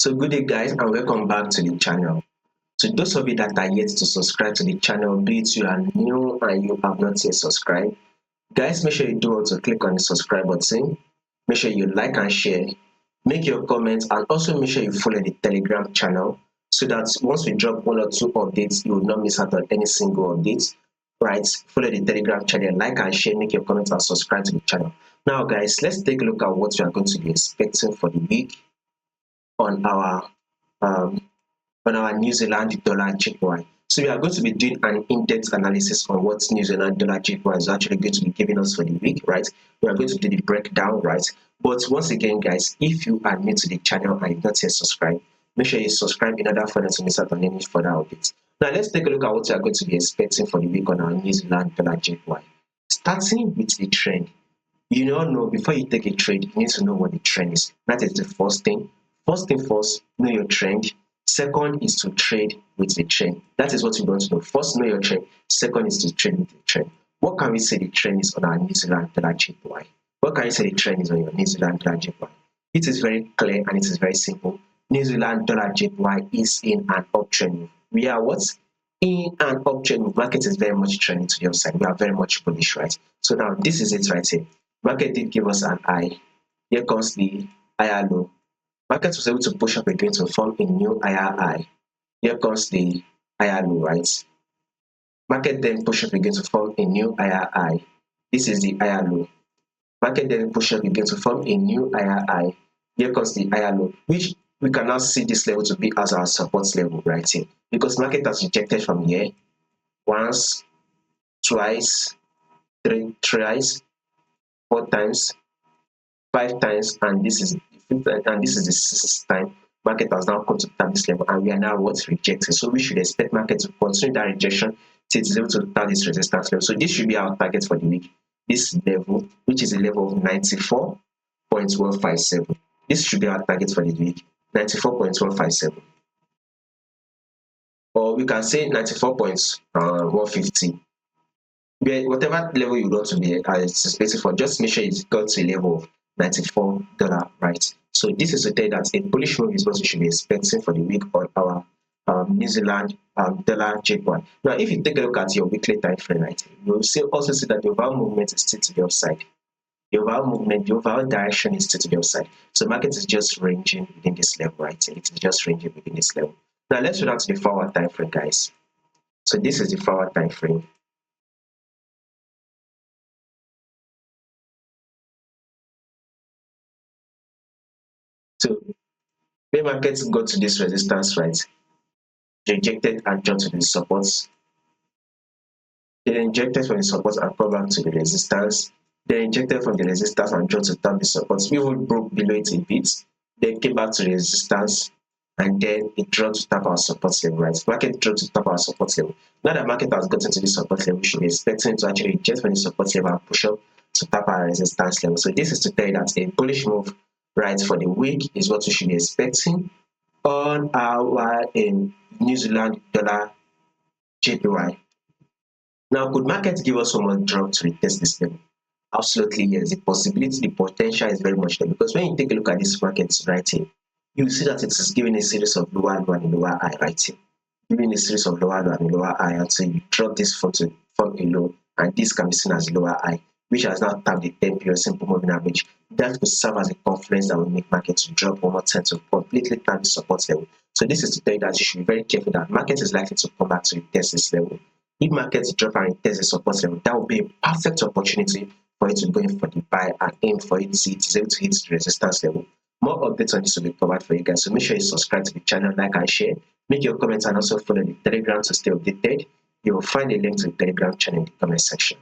So good day guys and welcome back to the channel. To those of you that are yet to subscribe to the channel, be it you are new and you have not yet subscribed, guys, make sure you do also click on the subscribe button. Make sure you like and share, make your comments, and also make sure you follow the Telegram channel so that once we drop one or two updates, you will not miss out on any single update. Right? Follow the Telegram channel, like and share, make your comments, and subscribe to the channel. Now guys, let's take a look at what we are going to be expecting for the week on our um, New Zealand dollar JPY. So we are going to be doing an in-depth analysis on what New Zealand dollar JPY is actually going to be giving us for the week, right? We are going to do the breakdown, right? But once again, guys, if you are new to the channel and you've not yet subscribed, make sure you subscribe in order for them to miss out on any further updates. Now let's take a look at what we are going to be expecting for the week on our New Zealand dollar JPY. Starting with the trend. You all know before you take a trade, you need to know what the trend is. That is the first thing. First thing first, know your trend. Second is to trade with the trend. That is what you want to know. First, know your trend. Second is to trade with the trend. What can we say the trend is on our New Zealand dollar JPY? What can you say the trend is on your New Zealand dollar JPY? It is very clear and it is very simple. New Zealand dollar JPY is in an uptrend. We are what? In an uptrend. Market is very much trending to the upside. We are very much bullish, right? So now this is it right here. Market did give us an high. Here comes the higher low. Market was able to push up again to form a new higher high. Here comes the higher low, right? Market then push up again to form a new higher high. This is the higher low. Market then push up again to form a new higher high. Here comes the higher low, which we can now see this level to be as our support level right here. Because market has rejected from here once, twice, thrice, 4 times, 5 times, and this is the sixth time. Market has now come to tap this level, and we are now what? Rejected. So we should expect market to continue that rejection till it is able to tap this resistance level. So this should be our target for the week. This level, which is a level of 94.157. This should be our target for the week. 94.157. Or we can say 94.150. Whatever level you want to be anticipating for, just make sure it's got to a level of $94, right? So this is to tell you that a bullish move is what you should be expecting for the week on our New Zealand dollar JPY. Now, if you take a look at your weekly time frame, right, you will also see that the overall movement is still to the upside. The overall movement, the overall direction is still to the upside. So market is just ranging within this level, right? It is just ranging within this level. Now let's go down to the forward time frame, guys. So this is the forward time frame. So when markets go to this resistance, right, rejected and jumped to the supports. They injected from the supports and come back to the resistance. They injected from the resistance and jumped to tap the supports. We would broke below it a bit. Then came back to the resistance and then it dropped to tap our support level, right? Market dropped to tap our support level. Now that market has gotten to the support level, we should be expecting to actually reject from the support level and push up to tap our resistance level. So this is to tell you that a bullish move, right, for the week is what we should be expecting on our New Zealand dollar JPY. Now, could market give us so much drop to retest this level? Absolutely yes. The possibility, the potential is very much there, because when you take a look at this market right here, you see that it is giving a series of lower low and lower high right here, giving a series of lower low and lower high until you drop this form to form a low, and this can be seen as lower high, which has now tapped the 10-period simple moving average. That could serve as a confluence that will make market to drop one more time to completely tap the support level. So this is to tell you that you should be very careful that market is likely to come back to retest this level. If markets drop and retest the support level, that will be a perfect opportunity for you to go in for the buy and aim for it to is able to hit the resistance level. More updates on this will be covered for you guys, so make sure you subscribe to the channel, like and share, make your comments, and also follow the Telegram to stay updated. You will find a link to the Telegram channel in the comment section.